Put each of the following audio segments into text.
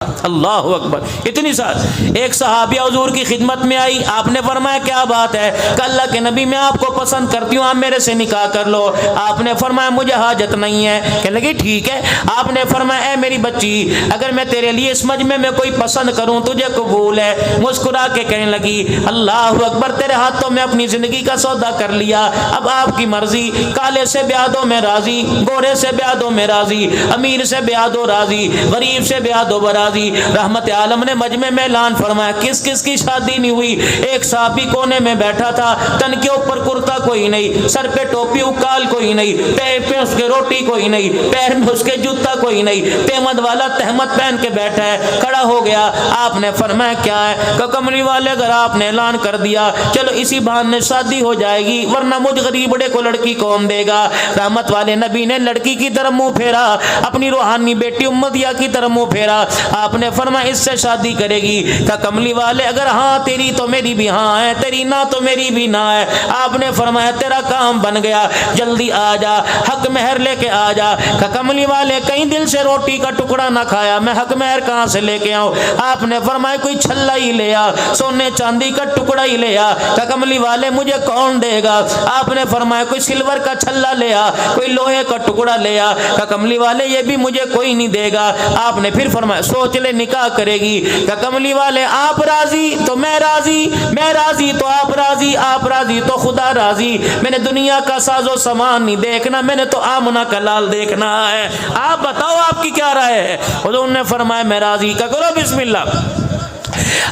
اللہ اکبر. اتنی سال ایک صحابیہ حضور کی خدمت میں آئی. آپ نے فرمایا کیا بات ہے؟ کہ اللہ کے نبی میں آپ کو پسند کرتی ہوں, آپ میرے سے نکاح کر لو. آپ نے فرمایا مجھے حاجت نہیں ہے. کہنے لگی ٹھیک ہے. آپ نے فرمایا اے میری بچی, اگر میں تیرے لیے اس مجمع میں کوئی پسند کروں تجھے قبول ہے؟ مسکرا کے کہنے لگی اللہ اکبر, تیرے ہاتھوں میں اپنی زندگی کا سودا کر لیا, اب آپ کی مرضی. کالے سے بیاہ دو میں راضی, گورے سے بیاہ دو میں راضی, امیر سے بیاہ دو راضی, غریب سے بیاہ دو راضی. رحمت عالم نے مجمع میں اعلان فرمایا کس کس کی شادی نہیں ہوئی. ایک صحابی کونے میں بیٹھا تھا, تن کے اوپر کرتا کوئی نہیں, سر پہ ٹوپی اکال کوئی نہیں, پیر پہ اس کے روٹی کوئی نہیں, پیر میں اس کے جوتا کوئی نہیں, تہمت والا تہمت پہن کے بیٹھا ہے. کھڑا ہو گیا. آپ نے فرمایا کیا ہے؟ کہ کملی والے اگر آپ نے اعلان کر دیا چلو اسی بہانے شادی ہو جائے گی, ورنہ مجھ غریب بڑے کو لڑکی کون دے گا؟ رحمت والے نبی نے لڑکی کی طرف منہ پھیرا, اپنی روحانی بیٹی امدیہ کی طرف منہ پھیرا. آپ نے فرمایا اس سے شادی کرے گی؟ کہ کملی والے اگر ہاں تیری تو میری بھی ہاں ہے, تیری نہ تو میری بھی نہ ہے. آپ نے فرمایا تیرا کام بن گیا, جلدی آ جا, حق مہر لے کے آ جا. کہ کملی والے کہیں دل سے روٹی کا ٹکڑا نہ کھایا, میں حق مہر کہاں سے لے کے آؤں؟ آپ نے فرمایا کوئی چھلا ہی لے آ, سونے چاندی کا ٹکڑا ہی لے آ. کہ کملی والے مجھے کون دے گا؟ آپ نے فرمایا کوئی سلور کا چھلا لے آ, کوئی لوہے کا ٹکڑا لے آ. کہ کملی والے یہ بھی مجھے کوئی نہیں دے گا. آپ نے پھر فرمایا سوچ لے نکاح کرے گی. کہ کملی والے آپ راضی تو میں راضی, میں راضی تو آپ راضی, آپ راضی تو خدا راضی. میں نے دنیا کا ساز و سامان نہیں دیکھنا, میں نے تو آمنہ کا لال دیکھنا ہے. آپ بتاؤ آپ کی کیا رائے ہے؟ حضور نے فرمایا میں راضی. کہ کرو بسم اللہ.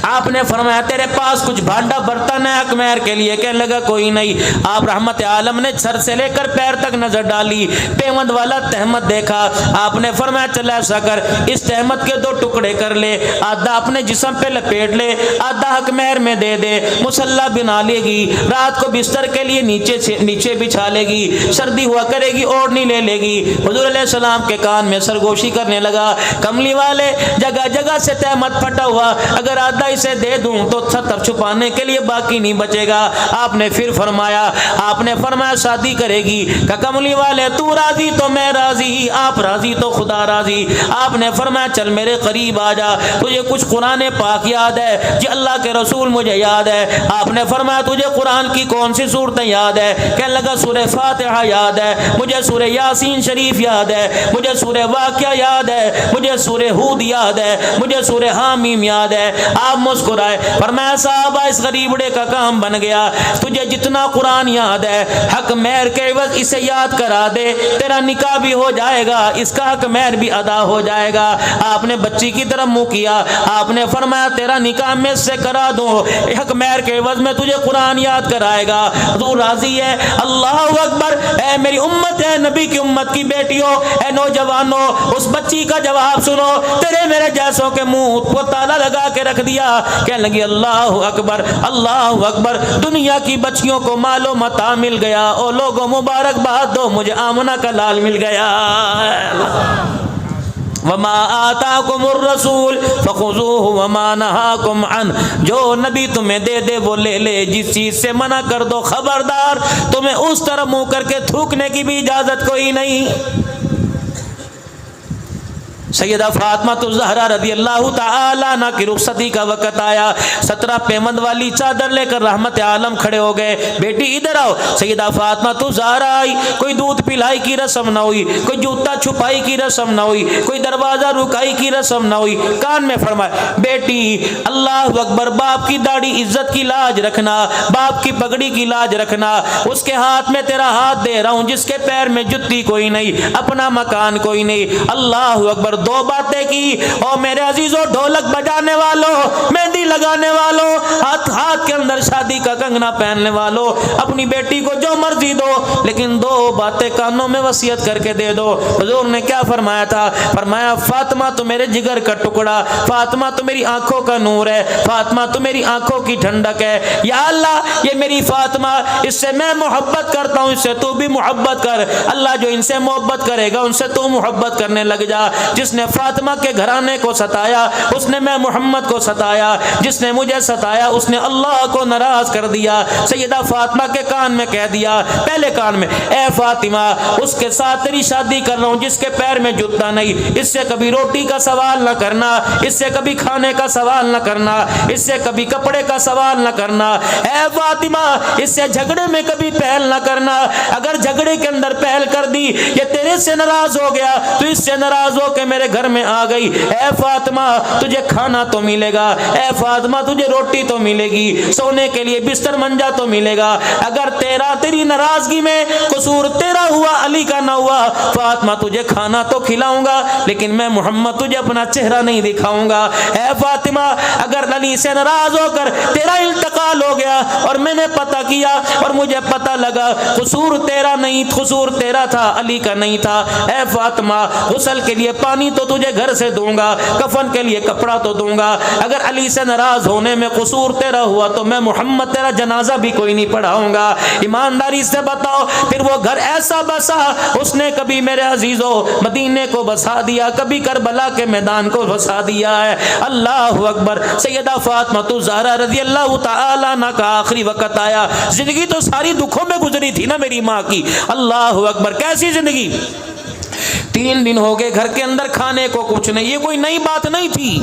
آپ نے فرمایا تیرے پاس کچھ بھانڈا برتن ہے حق مہر کے لیے؟ کہنے لگا کوئی نہیں. آپ رحمت عالم نے سر سے لے کر پیر تک نظر ڈالی, تہمت والا تہمت دیکھا. آپ نے فرمایا چل ایسا کر, اس تہمت کے 2 ٹکڑے کر لے, آدھا اپنے جسم پہ لپیٹ لے, آدھا حق مہر میں دے دے. مصلی بنا لے گی, رات کو بستر کے لیے نیچے بچھا لے گی, سردی ہوا کرے گی اوڑھنی لے لے گی. حضور علیہ السلام کے کان میں سرگوشی کرنے لگا. کملی والے جگہ جگہ سے تہمت پھٹا ہوا, اگر آدھا اسے دے دوں تو سطر چھپانے کے لیے باقی نہیں بچے گا. آپ نے پھر فرمایا, آپ نے فرمایا شادی کرے گی؟ کہ کملی والے تو راضی تو میں راضی, آپ راضی تو خدا راضی. آپ نے فرمایا چل میرے قریب آ جا, تجھے کچھ قرآن پاک یاد ہے؟ جی اللہ کے رسول مجھے یاد ہے. آپ نے فرمایا تجھے قرآن کی کون سی صورتیں یاد ہے؟ کہنے لگا سورہ فاتحہ یاد ہے, مجھے سورہ یاسین شریف یاد ہے, مجھے سورہ واقعہ یاد ہے, مجھے سورہ ہود یاد ہے, مجھے سورہ حامیم یاد ہے. آپ مسکرائے. فرمایا صاحب اس غریبڑے کا کام بن گیا, تجھے جتنا قرآن یاد ہے حق مہر کے عوض اسے یاد کرا دے, تیرا نکاح بھی ہو جائے گا, اس کا حق مہر بھی ادا ہو جائے گا. آپ نے بچی کی طرف منہ کیا. آپ نے فرمایا تیرا نکاح میں سے کرا دوں, حق مہر کے عوض میں تجھے قرآن یاد کرائے گا. تو راضی ہے؟ اللہ اکبر. اے میری امت ہے, نبی کی امت کی بیٹیوں, اے نوجوانوں, اس بچی کا جواب سنو. تیرے میرے جیسوں کے منہ کو تالا لگا کے رکھ دیا. کہنے لگی اللہ اکبر, اللہ اکبر. دنیا کی بچیوں کو مال و متاع مل گیا, او لوگوں مبارک باد دو, مجھے آمنہ کا لال مل گیا. وما آتاکم الرسول فخذوہ وما نہاکم عنہ. جو نبی تمہیں دے دے وہ لے لے, جس چیز سے منع کر دو خبردار, تمہیں اس طرح منہ کر کے تھوکنے کی بھی اجازت کوئی نہیں. سیدہ فاطمہ الزہرا رضی اللہ تعالیٰ عنہ کی رخصتی کا وقت آیا. 17 پیمند والی چادر لے کر رحمت عالم کھڑے ہو گئے. بیٹی ادھر آؤ. سیدہ فاطمہ الزہرا آئی. کوئی دودھ پلائی کی رسم نہ ہوئی, کوئی جوتا چھپائی کی رسم نہ ہوئی, کوئی دروازہ رکائی کی رسم نہ ہوئی. کان میں فرمایا بیٹی اللہ اکبر, باپ کی داڑھی عزت کی لاج رکھنا, باپ کی پگڑی کی لاج رکھنا. اس کے ہاتھ میں تیرا ہاتھ دے رہا ہوں جس کے پیر میں جتی کوئی نہیں, اپنا مکان کوئی نہیں. اللہ اکبر. 2 باتیں کی. اور میرے عزیزوں, ڈھولک بجانے والوں, مہندی لگانے والوں, ہاتھ کے اندر شادی کا کنگنا پہننے والوں, اپنی بیٹی کو جو مرضی دو, لیکن 2 باتیں کانوں میں وصیت کر کے دے دو. حضور نے کیا فرمایا تھا؟ فرمایا فاطمہ تو میرے جگر کا ٹکڑا, فاطمہ تو میری آنکھوں کا نور ہے, فاطمہ تو میری آنکھوں کی ٹھنڈک ہے. یا اللہ یہ میری فاطمہ, اس سے میں محبت کرتا ہوں, اس سے تو بھی محبت کر. اللہ جو ان سے محبت کرے گا ان سے تو محبت کرنے لگ جا. جس نے فاطمہ کے گھرانے کو ستایا اس نے میں محمد کو ستایا، جس نے مجھے ستایا اس نے اللہ کو ناراض کر دیا۔ سیدہ فاطمہ کے کان میں کہہ دیا، پہلے کان میں، اے فاطمہ اس کے ساتھ تیری شادی کر رہا ہوں جس کے پیر میں جوتا نہیں، اس سے کبھی روٹی کا سوال نہ کرنا، اس سے کبھی کھانے کا سوال نہ کرنا، اس سے کبھی کپڑے کا سوال نہ کرنا۔ اے فاطمہ اس سے جھگڑے میں کبھی پہل نہ کرنا، اگر جھگڑے کے اندر پہل کر دی یہ تیرے سے ناراض ہو گیا تو اس سے ناراض ہو کے میرے گھر میں آ گئی، اے فاطمہ تجھے کھانا تو ملے گا، اے فاطمہ تجھے روٹی تو ملے گی، سونے کے لیے بستر منجا تو ملے گا، اگر تیری ناراضگی میں قصور تیرا ہوا علی کا نہ ہوا، فاطمہ تجھے کھانا تو کھلاؤں گا لیکن میں محمد تجھے اپنا چہرہ نہیں دکھاؤں گا۔ اے فاطمہ اگر علی سے ناراض ہو کر تیرا انتقال ہو گیا اور میں نے پتہ کیا اور مجھے پتہ لگا قصور تیرا نہیں، قصور تیرا تھا علی کا نہیں تھا، اے فاطمہ غسل کے لیے پانی تو تجھے گھر سے دوں گا، کفن کے لیے کپڑا تو دوں گا، اگر علی سے ناراض ہونے میں قصور تیرا ہوا تو میں محمد تیرا جنازہ بھی کوئی نہیں پڑھاؤں گا۔ ایمانداری سے بتاؤ پھر وہ گھر ایسا بسا، اس نے کبھی میرے عزیزو مدینے کو بسا دیا، کبھی کربلا کے میدان کو بسا دیا ہے۔ اللہ اکبر۔ سیدہ فاطمہ الزہرا رضی اللہ تعالی عنہ کا آخری وقت آیا، زندگی تو ساری دکھوں میں گزری تھی نا میری ماں کی، اللہ اکبر کیسی زندگی۔ 3 دن ہو گئے گھر کے اندر کھانے کو کچھ نہیں، یہ کوئی نئی بات نہیں تھی،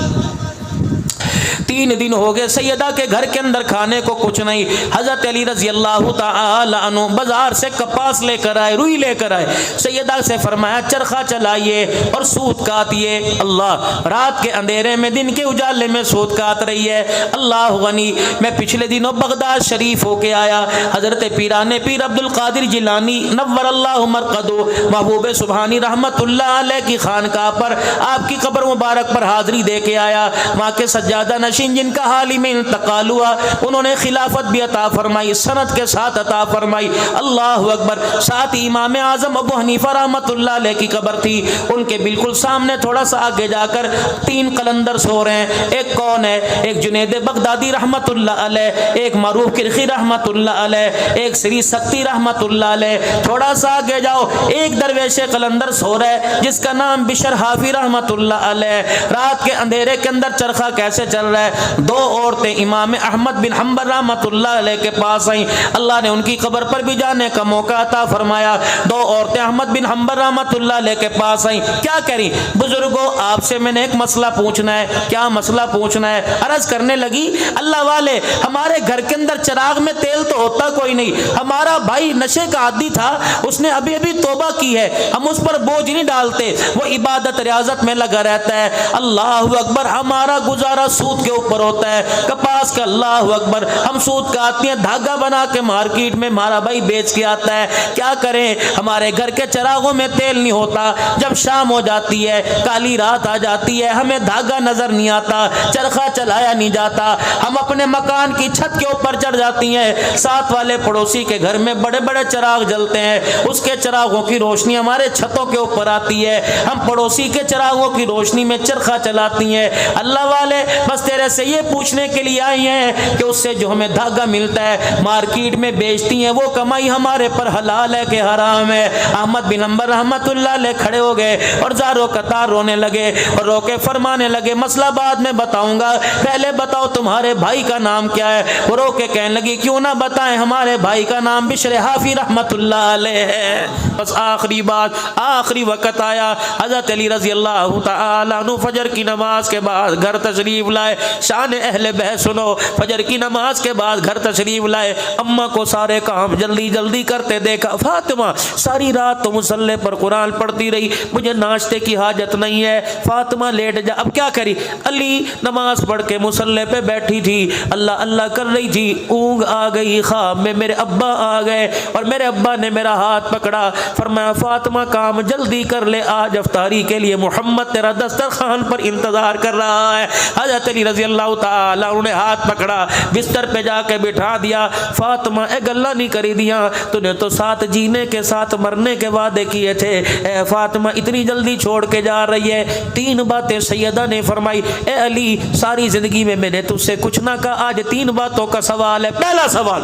3 دن ہو گئے سیدہ کے گھر کے اندر کھانے کو کچھ نہیں۔ حضرت علی رضی اللہ تعالی عنہ بازار سے کپاس لے کر آئے، روئی لے کر آئے، سیدہ سے فرمایا چرخہ چلائیے اور سوت کاٹیے۔ اللہ رات کے اندھیرے میں دن کے اجالے میں سوت کاٹ رہی ہے۔ اللہ غنی میں پچھلے دنوں بغداد شریف ہو کے آیا، حضرت پیران پیر عبد القادر جیلانی نور اللہ مرقدو محبوب سبحانی رحمت اللہ علیہ کی خانقاہ پر آپ کی قبر مبارک پر حاضری دے کے آیا۔ وہاں کے سجادہ نشین جن کا حال ہی میں انتقال ہوا انہوں نے خلافت بھی عطا فرمائی، سند کے ساتھ عطا فرمائی۔ اللہ اکبر۔ ساتھ امام اعظم ابو حنیفہ رحمت اللہ علیہ کی قبر تھی، ان کے بالکل سامنے تھوڑا سا آگے جا کر 3 قلندر سو رہے ہیں۔ ایک کون ہے؟ ایک جنید بغدادی رحمت اللہ علیہ، ایک معروف کرخی رحمت اللہ علیہ، ایک سری سکتی رحمت اللہ علیہ۔ تھوڑا سا آگے جاؤ ایک درویش قلندر سو رہا ہے جس کا نام بشر حافی رحمت اللہ علیہ۔ رات کے اندھیرے کے اندر چرخہ کیسے چل رہا ہے؟ 2 عورتیں امام احمد بن حنبل رحمت اللہ علیہ کے پاس آئیں، اللہ نے ان کی قبر پر بھی جانے کا موقع عطا فرمایا۔ 2 عورتیں احمد بن حنبل رحمت اللہ علیہ کے پاس آئیں، کیا کریں بزرگوں آپ سے میں نے ایک مسئلہ پوچھنا ہے۔ کیا مسئلہ پوچھنا ہے؟ عرض کرنے لگی اللہ والے ہمارے گھر کے اندر چراغ میں تیل تو ہوتا کوئی نہیں، ہمارا بھائی نشے کا عادی تھا، اس نے ابھی توبہ کی ہے، ہم اس پر بوجھ نہیں ڈالتے، وہ عبادت ریاضت میں لگا رہتا ہے۔ اللہ اکبر۔ ہمارا گزارا سود کے اوپر ہوتا ہے، کپاس کا، اللہ اکبر، ہم سود کا آتے ہیں، دھاگا بنا کے مارکیٹ میں ہمارا بھائی بیچ کے آتا ہے، کیا کریں ہمارے گھر کے چراغوں میں تیل نہیں ہوتا، جب شام ہو جاتی ہے کالی رات آ جاتی ہے ہمیں دھاگا نظر نہیں آتا، چرخہ چلایا نہیں جاتا، ہم اپنے مکان کی چھت کے اوپر چڑھ جاتی ہیں، ساتھ والے پڑوسی کے گھر میں بڑے بڑے چراغ جلتے ہیں، اس کے چراغوں کی روشنی ہمارے چھتوں کے اوپر آتی ہے، ہم پڑوسی کے چراغوں کی روشنی میں چرخہ چلاتی ہیں۔ اللہ والے بس تیرے سے یہ پوچھنے کے لیے آئی ہیں کہ اس سے جو ہمیں دھاگا ملتا ہے مارکیٹ میں بیچتی ہیں وہ کمائی ہمارے پر حلال ہے کہ حرام ہے؟ احمد بن حنبل رحمت اللہ علیہ کھڑے ہو گئے اور زارو قطار رونے لگے اور رو کے فرمانے لگے مسئلہ بعد میں بتاؤں گا، پہلے بتاؤ تمہارے بھائی کا نام کیا ہے؟ وہ رو کے کہنے لگی کیوں نہ بتائیں، ہمارے بھائی کا نام بشر حافی رحمت اللہ علیہ ہے۔ بس آخری بات، آخری وقت آیا، حضرت علی رضی اللہ تعالی عنہ فجر کی نماز کے بعد گھر تشریف لائے۔ شان اہل بیت سنو، فجر کی نماز کے بعد گھر تشریف لائے، اماں کو سارے کام جلدی جلدی کرتے دیکھا، فاطمہ ساری رات تو مصلی پر قرآن پڑھتی رہی، مجھے ناشتے کی حاجت نہیں ہے، فاطمہ لیٹ جا۔ اب کیا کری؟ علی نماز پڑھ کے مصلی پہ بیٹھی تھی، اللہ اللہ کر رہی تھی، اونگ آ گئی، خواب میں میرے ابا آ گئے اور میرے ابا نے میرا ہاتھ پکڑا، فرمایا فاطمہ کام جلدی کر لے، آج افطاری کے لیے محمد تیرا دسترخوان پر انتظار کر رہا ہے۔ حضرت علی رضی اللہ تعالی انہوں نے ہاتھ پکڑا، بستر پہ جا کے بٹھا دیا، فاطمہ اے گلا نہیں کری دیا، تو نے تو ساتھ جینے کے ساتھ مرنے کے وعدے کیے تھے، اے فاطمہ اتنی جلدی چھوڑ کے جا رہی ہے؟ 3 باتیں سیدہ نے فرمائی، اے علی ساری زندگی میں نے تجھ سے کچھ نہ کہا، آج 3 باتوں کا سوال ہے۔ پہلا سوال،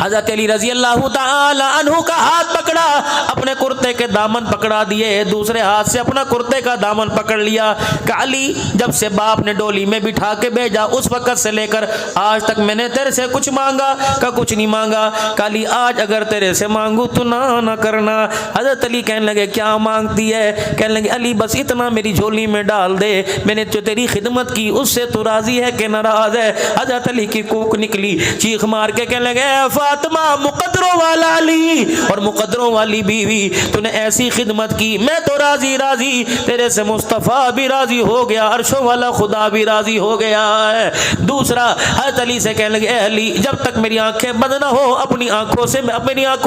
حضرت علی رضی اللہ تعالی عنہ کا ہاتھ پکڑا، اپنے کرتے کے دامن پکڑا دیے، دوسرے ہاتھ سے اپنا کرتے کا دامن پکڑ لیا کہ علی جب سے باپ نے ڈولی میں بٹھا کے بھیجا اس وقت سے لے کر آج تک میں نے تیرے سے کچھ مانگا کہ کچھ نہیں مانگا، کہ علی آج اگر تیرے سے مانگوں تو نہ کرنا۔ حضرت علی کہنے لگے کیا مانگتی ہے؟ کہنے لگے علی بس اتنا میری جھولی میں ڈال دے، میں نے جو تیری خدمت کی اس سے تو راضی ہے کہ ناراض ہے؟ حضرت علی کی کوک نکلی، چیخ مار کے کہنے لگے اے فاطمہ مقدروں والا علی اور مقدروں والی بیوی، تو نے ایسی خدمت کی، میں تو راضی تیرے سے مصطفیٰ بھی راضی ہو گیا، عرشوں والا خدا بھی راضی ہو گیا ہے۔ دوسرا حضرت علی سے کہنے لگے اے علی جب تک میری آنکھیں بند نہ ہو اپنی آنکھوں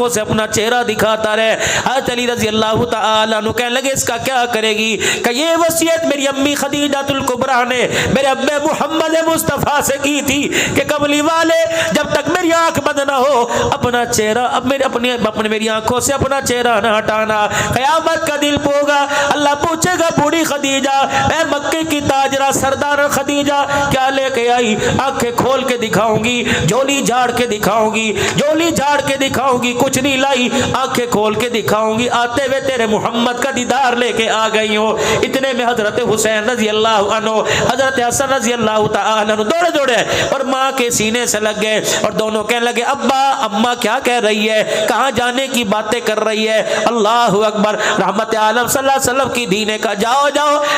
سے اپنا چہرہ دکھاتا رہے۔ حضرت علی رضی اللہ تعالی عنہ کہنے لگے اس کا کیا کرے گی؟ کہ یہ وصیت میری امی خدیجہ الکبریٰ نے میرے ابے محمد مصطفیٰ سے کی تھی کہ کملی والے جب تک میری آنکھ بند نہ ہو اپنا چہرہ میری آنکھوں سے اپنا چہرہ نہ ہٹانا۔ قیامت کا دل ہوگا، اللہ پوچھے گا بوڑھی خدیجہ اے مکے کی تاجرہ سردار خدیجہ کیا لے کے آئی؟ آنکھیں کھول کے دکھاؤں گی، جھولی جھاڑ کے دکھاؤں گی، کچھ نہیں لائی، آنکھیں کھول کے دکھاؤں گی، آتے ہوئے تیرے محمد کا دیدار لے کے آ گئی ہوں۔ اتنے میں حضرت حسین رضی اللہ عنہ حضرت حسن رضی اللہ تعالی عنہ دوڑے اور ماں کے سینے سے لگ گئے اور دونوں کہنے لگے ابا اماں کیا کہہ رہی ہے؟ کہاں جانے کی باتیں کر رہی ہے؟ اللہ اکبر۔ رحمت عالم صلی اللہ علیہ وسلم کی دین کا جاؤ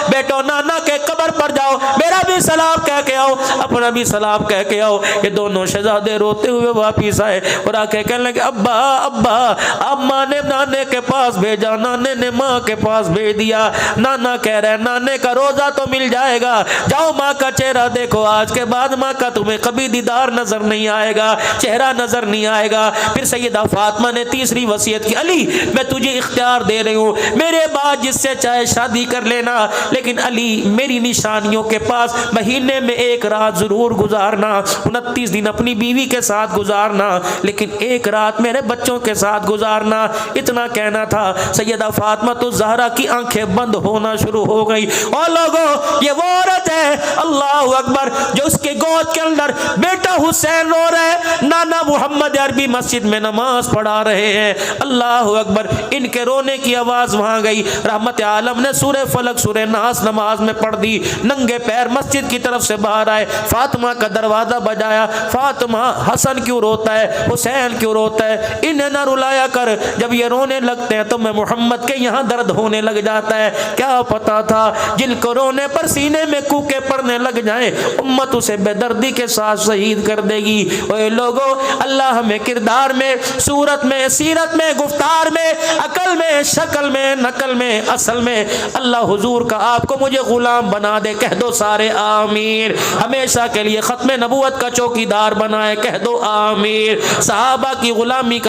بیٹو نانا کے قبر پر جاؤ، میرا بھی سلام کہہ کے آؤ، اپنا بھی سلام کہہ کے آؤ۔ یہ دونوں شہزادے روتے ہوئے واپس آئے اور آ کے کہنے لگے ابا اماں نے نانے کے پاس بھیجا، نانے نے ماں کے پاس بھیج دیا، نانا کہہ رہے نانے کا روزہ تو مل جائے گا، جاؤ ماں کا چہرہ دیکھو، آج کے بعد ماں کا تمہیں کبھی دیدار نظر نہیں آئے گا، چہرہ نظر نہیں آئے گا۔ پھر سیدہ فاطمہ نے تیسری وصیت کی علی میں تجھے اختیار دے رہی ہوں، میرے بعد جس سے چاہے شادی کر لینا، لیکن علی میری نشانیوں کے پاس مہینے میں ایک رات ضرور گزارنا، 29 دن اپنی بیوی کے ساتھ گزارنا، لیکن ایک رات میرے بچوں کے ساتھ گزارنا۔ اتنا کہنا تھا سیدہ فاطمہ تو زہرا کی آنکھیں بند ہونا شروع ہو گئی۔ اور لوگوں یہ وہ عورت ہے اللہ اکبر جو اس کے گود کے اندر بیٹا حسین رو رہا ہے، نانا محمد عربی مسجد میں نماز پڑھا رہے ہیں، اللہ اکبر۔ ان کے رونے کی آواز وہاں گئی، رحمت عالم نے سورہ فلق سورہ ناس نماز میں پڑھ دی، ننگے پیر مسجد کی طرف سے باہر آئے، فاطمہ کا دروازہ بجایا، فاطمہ حسن کیوں روتا ہے، حسین کیوں روتا ہے، انہیں نہ رلایا کر، جب یہ رونے لگتے ہیں تو میں محمد کے یہاں درد ہونے لگ جاتا ہے۔ کیا پتا تھا جن کو رونے پر سینے میں کوکے پڑنے لگ جائیں امت اسے بے دردی کے ساتھ شہید کر دے گی۔ اے لوگوں اللہ ہمیں کردار میں، صورت میں، سیرت میں، گفتار میں، عقل میں، شکل میں، نقل میں، اصل میں اللہ حضور کا آپ کو مجھے غلام بنا دے، کہہ دو سارے آمین۔ ہمیشہ کے لیے ختم نبوت کا چوکیدار بنائے، کہہ دو آمین۔ صحابہ کی غلامی کا